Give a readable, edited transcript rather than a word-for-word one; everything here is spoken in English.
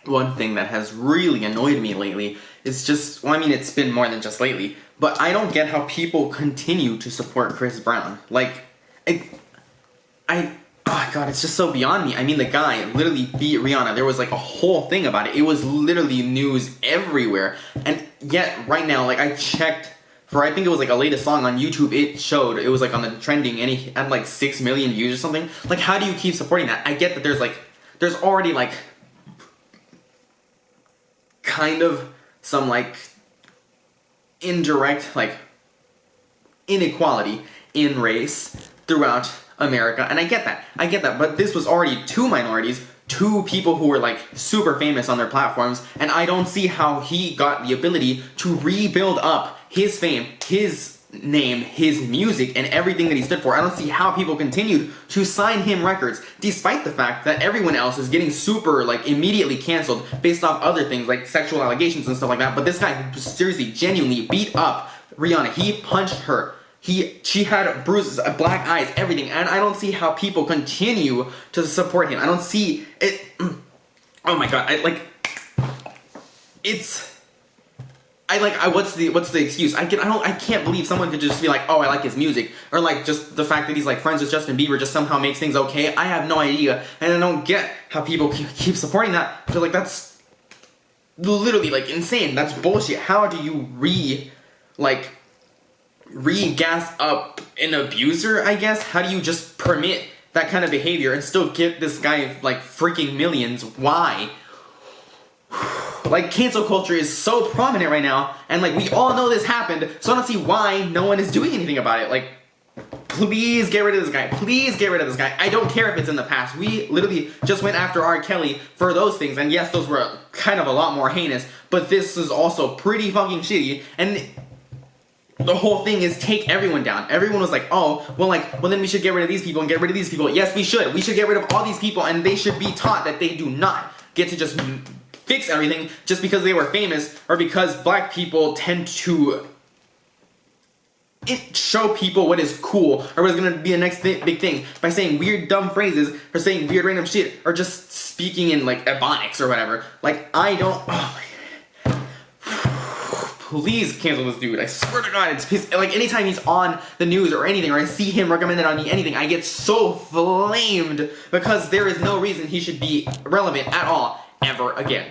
one thing that has really annoyed me lately is just, well, I mean, it's been more than just lately, but I don't get how people continue to support Chris Brown. Like, oh god, it's just so beyond me. I mean, the guy literally beat Rihanna. There was like a whole thing about it. It was literally news everywhere. And yet, right now, like, I checked for, I think it was like a latest song on YouTube, it was like on the trending, and he had like 6 million views or something. Like, how do you keep supporting that? I get that there's already like, kind of some like, indirect, like, inequality in race throughout America, and I get that, but this was already two minorities, two people who were like super famous on their platforms, and I don't see how he got the ability to rebuild up his fame, his name, his music, and everything that he stood for. I don't see how people continued to sign him records, despite the fact that everyone else is getting super, like, immediately canceled based off other things, like sexual allegations and stuff like that, but this guy seriously, genuinely beat up Rihanna. He punched her. She had bruises, black eyes, everything, and I don't see how people continue to support him. I don't see it. Oh my god! What's the excuse? I can't believe someone could just be like, oh, I like his music, or like just the fact that he's like friends with Justin Bieber just somehow makes things okay. I have no idea, and I don't get how people keep supporting that, because like that's literally like insane. That's bullshit. How do you re-gas up an abuser, I guess? How do you just permit that kind of behavior and still give this guy like freaking millions? Why? Like, cancel culture is so prominent right now, and like we all know this happened, so I don't see why no one is doing anything about it. Like, please get rid of this guy. Please get rid of this guy. I don't care if it's in the past. We literally just went after R. Kelly for those things, and yes, those were kind of a lot more heinous, but this is also pretty fucking shitty, and the whole thing is take everyone down. Everyone was like, oh, well then we should get rid of these people and get rid of these people. Yes, we should. We should get rid of all these people, and they should be taught that they do not get to just fix everything just because they were famous, or because black people tend to show people what is cool, or what is going to be the next big thing by saying weird dumb phrases, or saying weird random shit, or just speaking in like ebonics or whatever. Like, I don't... Oh my god. Please cancel this dude. I swear to god, it's like anytime he's on the news or anything, or I see him recommended on anything, I get so flamed, because there is no reason he should be relevant at all ever again.